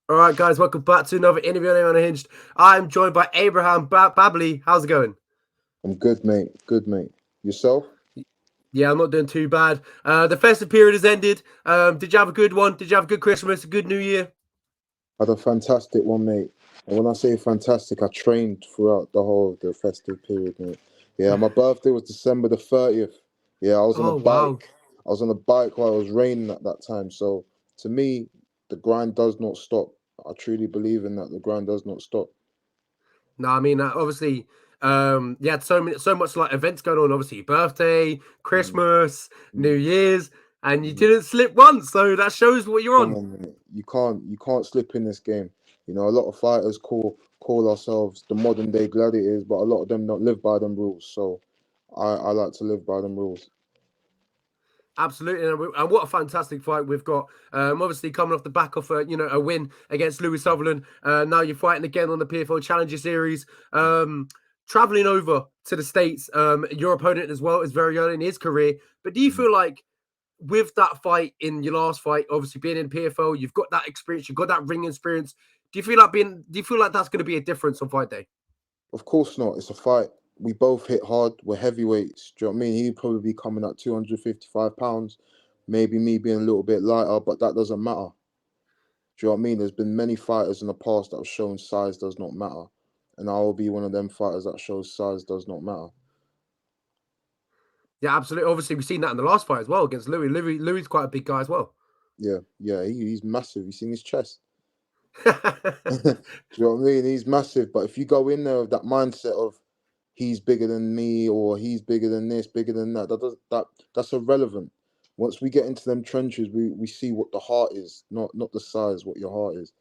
All right, guys, welcome back to another interview on Unhinged. I'm joined by Abraham Babley. How's it going? I'm good, mate. Good, mate. Yourself? Yeah, I'm not doing too bad. The festive period has ended. Did you have a good one? Did you have a good Christmas, a good New Year? Had a fantastic one, mate. And when I say fantastic, I trained throughout the whole of the festive period, mate. Yeah, my birthday was December the 30th. Yeah, I was on a Oh, wow. bike. I was on a bike while it was raining at that time. So to me, the grind does not stop. I truly believe in that. The grind does not stop. No, I mean, obviously, you had so much like events going on. Obviously, your birthday, Mm, Christmas, New mm, Year's, and you mm. didn't slip once. So that shows what you're Come on. on, mate. You can't slip in this game. You know, a lot of fighters call ourselves the modern day gladiators, but a lot of them don't live by them rules. So I like to live by them rules. Absolutely, and what a fantastic fight we've got. Obviously, coming off the back of a win against Louis Sutherland. Now you're fighting again on the PFL Challenger Series. Traveling over to the States, your opponent as well is very early in his career. But do you Mm. feel like with that fight in your last fight, obviously being in PFL, you've got that experience, you've got that ring experience. Do you feel like that's going to be a difference on fight day? Of course not. It's a fight. We both hit hard. We're heavyweights. Do you know what I mean? He'd probably be coming at 255 pounds. Maybe me being a little bit lighter, but that doesn't matter. Do you know what I mean? There's been many fighters in the past that have shown size does not matter. And I will be one of them fighters that shows size does not matter. Yeah, absolutely. Obviously, we've seen that in the last fight as well against Louis. Louis quite a big guy as well. Yeah, yeah, he's massive. You seen his chest? Do you know what I mean? He's massive. But if you go in there with that mindset of he's bigger than me or he's bigger than this, bigger than that, that's irrelevant. Once we get into them trenches, we see what the heart is, not the size, what your heart is.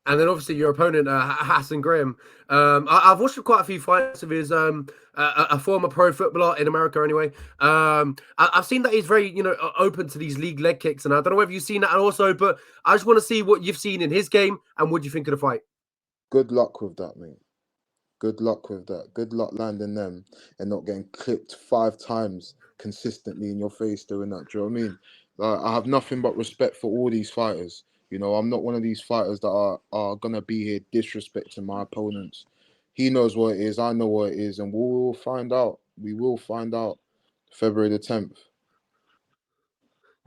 And then obviously your opponent, Hassan Graham. I've watched quite a few fights of his. A former pro footballer in America, anyway. I've seen that he's very, open to these league leg kicks, and I don't know whether you've seen that also, but I just want to see what you've seen in his game and what do you think of the fight. Good luck with that, mate. Good luck with that. Good luck landing them and not getting clipped 5 times consistently in your face doing that. Do you know what I mean? Like, I have nothing but respect for all these fighters. You know, I'm not one of these fighters that are gonna be here disrespecting my opponents. He knows what it is, I know what it is, and we will find out. We will find out February the 10th.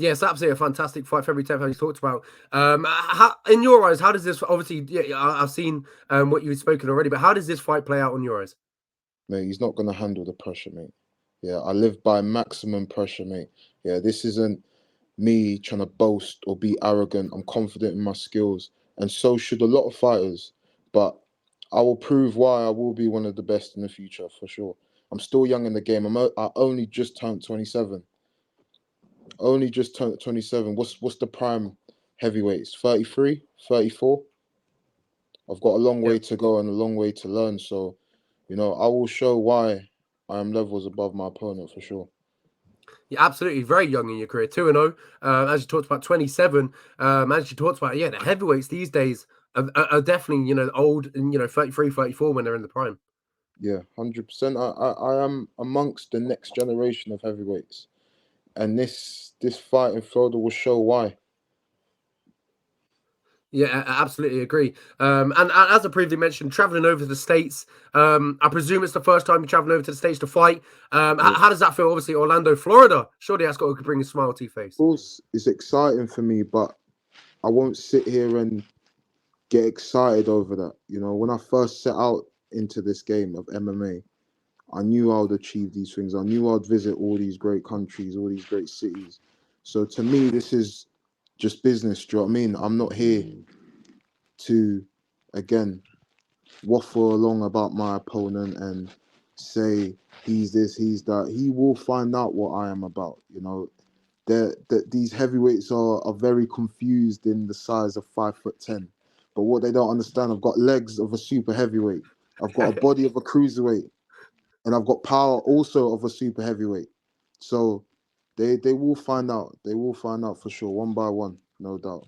Yes, absolutely a fantastic fight for every 10th as you talked about. In your eyes, how does this obviously? Yeah, I've seen what you've spoken already, but how does this fight play out on your eyes? Mate, he's not gonna handle the pressure, mate. Yeah, I live by maximum pressure, mate. Yeah, this isn't me trying to boast or be arrogant. I'm confident in my skills, and so should a lot of fighters. But I will prove why I will be one of the best in the future for sure. I'm still young in the game. I only just turned 27. Only just turned 27. What's the prime heavyweights? 33, 34. I've got a long Yeah. way to go and a long way to learn. So, I will show why I am levels above my opponent for sure. You're absolutely very young in your career, 2-0. As you talked about, 27. As you talked about, yeah, the heavyweights these days are definitely, old and, 33, 34 when they're in the prime. Yeah, 100%. I am amongst the next generation of heavyweights, and this fight in Florida will show why. Yeah, I absolutely agree. And as I previously mentioned, traveling over to the States, I presume it's the first time you're traveling over to the States to fight. Yeah. How does that feel? Obviously, Orlando, Florida. Surely that's got to bring a smile to your Of face. course, it's exciting for me, but I won't sit here and get excited over that. When I first set out into this game of MMA, I knew I would achieve these things. I knew I'd visit all these great countries, all these great cities. So to me, this is just business. Do you know what I mean? I'm not here to, again, waffle along about my opponent and say he's this, he's that. He will find out what I am about. These heavyweights are very confused in the size of 5'10", but what they don't understand, I've got legs of a super heavyweight, I've got a body of a cruiserweight, and I've got power also of a super heavyweight. So they will find out. They will find out for sure, one by one, no doubt.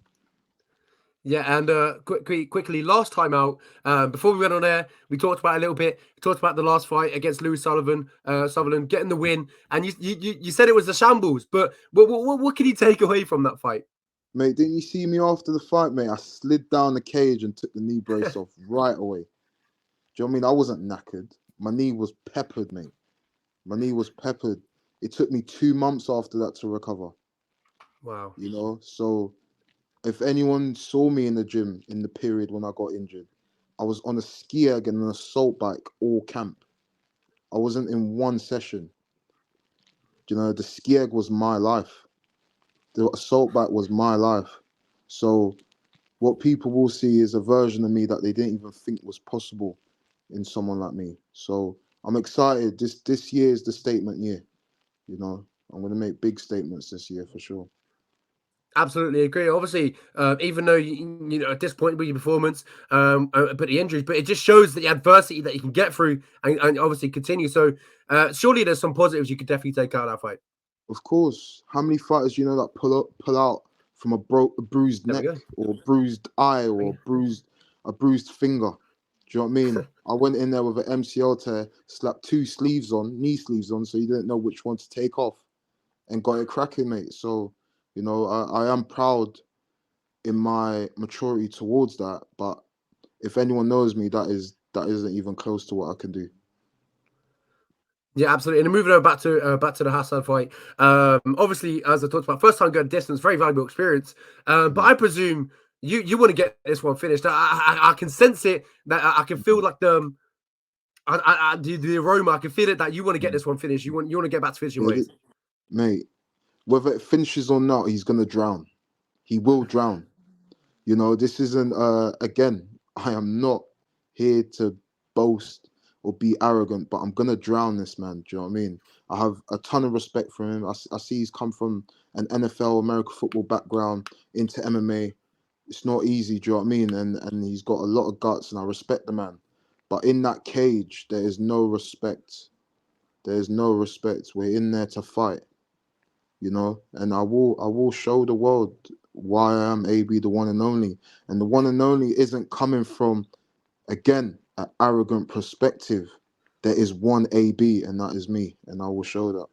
Yeah, and quickly, last time out, before we went on air, we talked about it a little bit. We talked about the last fight against Louis Sutherland getting the win, and you said it was a shambles. But what can you take away from that fight? Mate, didn't you see me after the fight, mate? I slid down the cage and took the knee brace off right away. Do you know what I mean? I wasn't knackered. My knee was peppered, mate. My knee was peppered. It took me 2 months after that to recover, Wow. you know? So if anyone saw me in the gym in the period when I got injured, I was on a ski erg and an assault bike all camp. I wasn't in one session. You know, the ski erg was my life. The assault bike was my life. So what people will see is a version of me that they didn't even think was possible in someone like me. So I'm excited. This year is the statement year. You know, I'm gonna make big statements this year for sure. Absolutely agree. Obviously, even though you know at this point with your performance, but the injuries, but it just shows the adversity that you can get through and obviously continue. So, surely there's some positives you could definitely take out of that fight. Of course, how many fighters you know that pull out from a bruised There we neck go. or bruised eye or a bruised finger? Do you know what I mean? I went in there with an MCL tear, slapped two sleeves on, knee sleeves on, so you didn't know which one to take off, and got it cracking, mate. So, you know, I am proud in my maturity towards that. But if anyone knows me, that isn't even close to what I can do. Yeah, absolutely. And moving over back to the Hassan fight. Obviously, as I talked about, first time going distance, very valuable experience. But Mhm, I presume you want to get this one finished. I can sense it. That I can feel mhm, like the aroma. I can feel it that you want to get mhm. this one finished. You want to get back to finishing Yeah, ways. mate. Whether it finishes or not, he's gonna drown. He will drown. You know, this isn't again, I am not here to boast or be arrogant, but I'm gonna drown this man. Do you know what I mean? I have a ton of respect for him. I see he's come from an NFL American football background into MMA. It's not easy, do you know what I mean? And he's got a lot of guts and I respect the man. But in that cage, there is no respect. There is no respect. We're in there to fight, you know, and I will show the world why I am AB the one and only. And the one and only isn't coming from again an arrogant perspective. There is one AB, and that is me, and I will show that.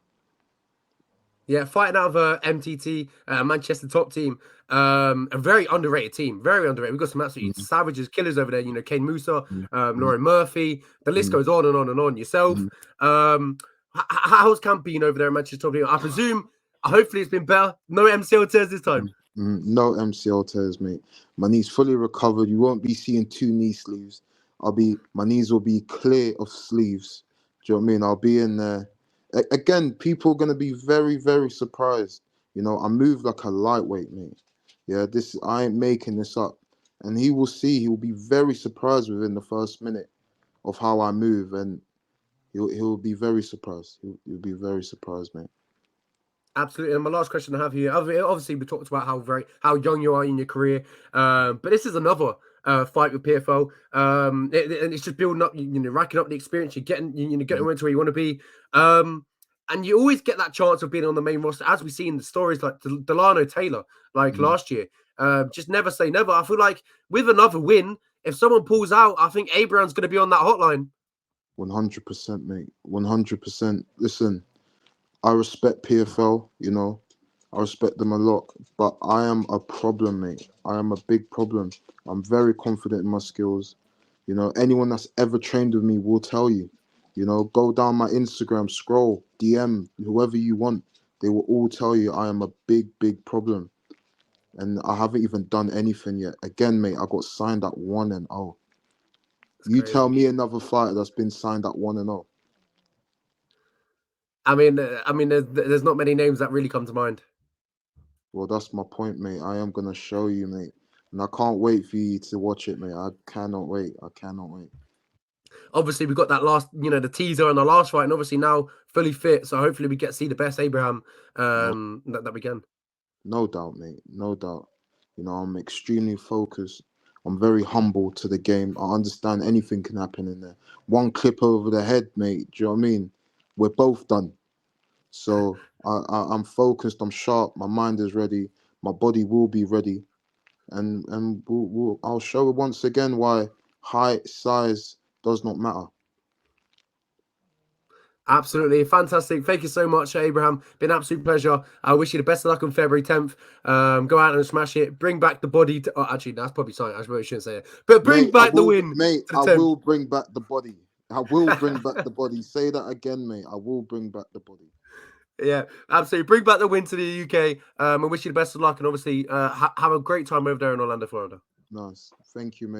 Yeah, fighting out of MTT, Manchester top team, a very underrated team, very underrated. We've got some absolutely Mhm, savages, killers over there. You know, Kane Musa, mhm, Lauren Murphy. The list mhm, goes on and on and on. Yourself, mhm, how's camp been over there in Manchester top team? I presume, hopefully, it's been better. No MCL tears this time. mhm, mhm. No MCL tears, mate. My knees fully recovered. You won't be seeing two knee sleeves. My knees will be clear of sleeves. Do you know what I mean? I'll be in there. Again, people are gonna be very, very surprised. You know, I move like a lightweight, mate. Yeah, I ain't making this up. And he will see, he will be very surprised within the first minute of how I move, and he'll be very surprised. He'll be very surprised, mate. Absolutely. And my last question I have here, obviously, we talked about how young you are in your career, but this is another fight with PFL, and it's just building up, racking up the experience. You're getting into where you want to be, and you always get that chance of being on the main roster, as we see in the stories like Delano Taylor, like Mhm. last year. Just never say never. I feel like with another win, if someone pulls out, I think Abraham's going to be on that hotline. 100%, mate. 100%. Listen, I respect PFL, you know, I respect them a lot, but I am a problem, mate. I am a big problem. I'm very confident in my skills. You know, anyone that's ever trained with me will tell you. You know, go down my Instagram, scroll, DM, whoever you want. They will all tell you I am a big, big problem. And I haven't even done anything yet. Again, mate, I got signed at 1-0. It's You tell crazy. me another fighter that's been signed at 1-0. I mean, there's not many names that really come to mind. Well, that's my point, mate. I am gonna show you, mate. And I can't wait for you to watch it, mate. I cannot wait. I cannot wait. Obviously, we got that last, the teaser on the last fight, and obviously now fully fit. So hopefully, we get to see the best Abraham No, that we can. no doubt, mate. No doubt. You know, I'm extremely focused. I'm very humble to the game. I understand anything can happen in there. One clip over the head, mate. Do you know what I mean? We're both done. So I'm focused. I'm sharp. My mind is ready. My body will be ready. And I'll show once again why height, size does not matter. Absolutely fantastic. Thank you so much, Abraham. Been an absolute pleasure. I wish you the best of luck on February 10th. Go out and smash it. Bring back the body. Actually, that's probably something I really shouldn't say it. But bring back the win Mate, to the I 10th. will bring back the body. I will bring back the body. Say that again, mate. I will bring back the body. Yeah, absolutely. Bring back the win to the UK. I wish you the best of luck, and obviously have a great time over there in Orlando, Florida. Nice. Thank you, mate.